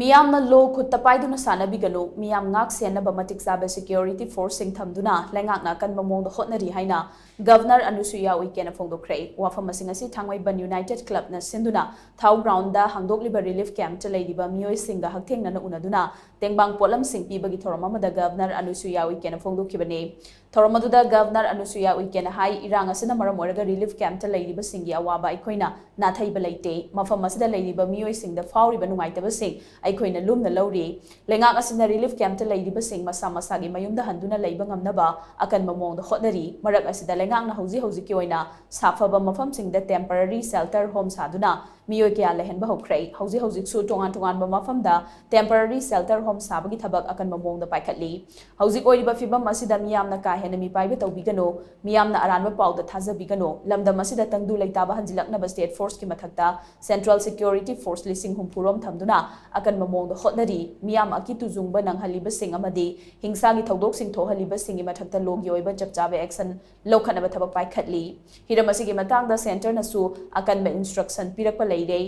Meeyam na lo khut paiduna shanabiganu Meeyam ngak shennaba matik chaba security force sing thamduna leingak na akanba maongda hotnari haina Governor Anusuiya Uikey na phongdokkhre wafam asing asi thangwaiban United Club na sinduna thau ground da hangdokliba relief camp cha leidiba mioi singa hakthengna na unaduna tengbang polam sing pibagi thoram amada Governor Anusuiya Uikey na phongdokhibane thoramadu Governor Anusuiya Uikey na hai irang asina maram oraga relief camp cha leidiba singi awaba aikoina nathaiba leite mafam asida leidiba mioi singda fauriba nungaitaba sing aikoina lumna lawri leingak asina relief camp ta leidiba sing masa masagi mayumda handuna leiba ngamnaba akanba maongda hotnari marak asida leingak na hauji ki oina safaba mafam singda temporary shelter home saduna mioi kya lehenba hokre hauji su tongan ba mafam da temporary shelter home sabagi thabak akanba maongda paikhatli hauji oiriba fibam asida miyam na ka hena mi paibe tawbigano miyam na aranba pawda thajabigano lamdam asida tangdu leitaba hanjilakna state force ki mathakta central security force lising humpurom thamduna akanba maongda hotnari miyam aki tujungba nanghaliba sing amadi hingsagi thodok sing thohaliba singi mathakta logi oiba chapchabe action lokhanaba thabak paikhatli hiramasi gi matangda center nasu akanba instruction pirakpa leire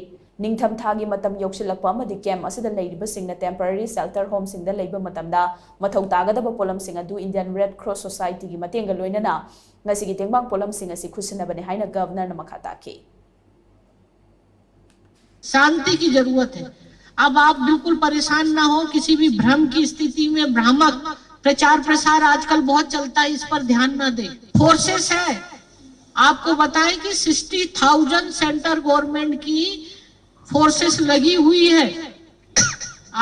ningtham thagi matam yoksilakpa amadi camp asida leiriba singna temporary shelter home singda leiba matamda mathau tagadaba polam sing adu Indian Red Cross Society gi matenga loinana ngasi gi tengbang polam sing asi khusinabane haina governor na makhata ke शांति की जरूरत है। अब आप बिल्कुल परेशान ना हो, किसी भी भ्रम की स्थिति में भ्रामक प्रचार प्रसार आजकल बहुत चलता है, इस पर ध्यान ना दें। फोर्सेस है, आपको बताएं कि 60,000 सेंट्रल गवर्नमेंट की फोर्सेस लगी हुई है।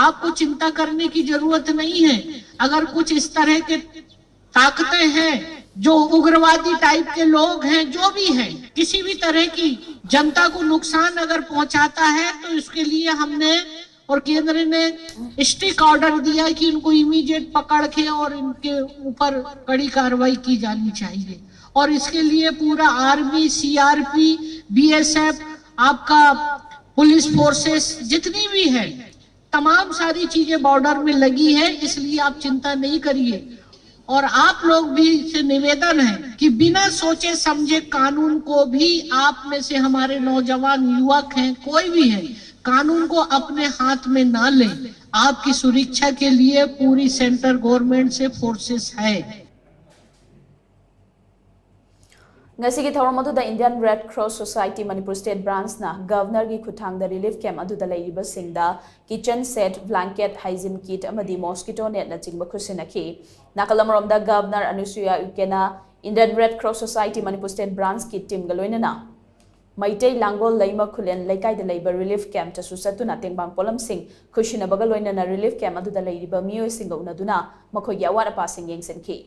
आपको चिंता करने की जरूरत नहीं है। अगर कुछ इस तरह के ताकतें हैं, जो उग्रवादी टाइप के लोग हैं, जो भी हैं, किसी भी तरह की जनता को नुकसान अगर पहुंचाता है तो इसके लिए हमने और केंद्र ने स्ट्रिक्ट ऑर्डर दिया कि इनको इमीडिएट पकड़ के और इनके ऊपर कड़ी कार्रवाई की जानी चाहिए। और इसके लिए पूरा आर्मी, सीआरपी, बीएसएफ, आपका पुलिस फोर्सेस जितनी भी है, तमाम सारी चीजें बॉर्डर में लगी है, इसलिए आप चिंता नहीं करिए। और आप लोग भी से निवेदन है कि बिना सोचे समझे कानून को भी, आप में से हमारे नौजवान युवक हैं, कोई भी है, कानून को अपने हाथ में ना लें। आपकी सुरक्षा के लिए पूरी सेंट्रल गवर्नमेंट से फोर्सेस है। ngasi gi thoram adu da Indian Red Cross Society Manipur State Branch na Governor gi khuthang da relief camp adu da leiba singda kitchen set, blanket, hygiene kit amadi mosquito net na chingba khusinakhi nakalamorom da Governor Anusuiya Uikey na Indian Red Cross Society Manipur State Branch ki team galoinana Maitai Langol Laima Khulen Laikai da Labor Relief Camp ta susatuna tengbang polam sing khushinabaga loinana relief camp adu da leiba mioi singa unaduna makhoi ya wara passing yengsenki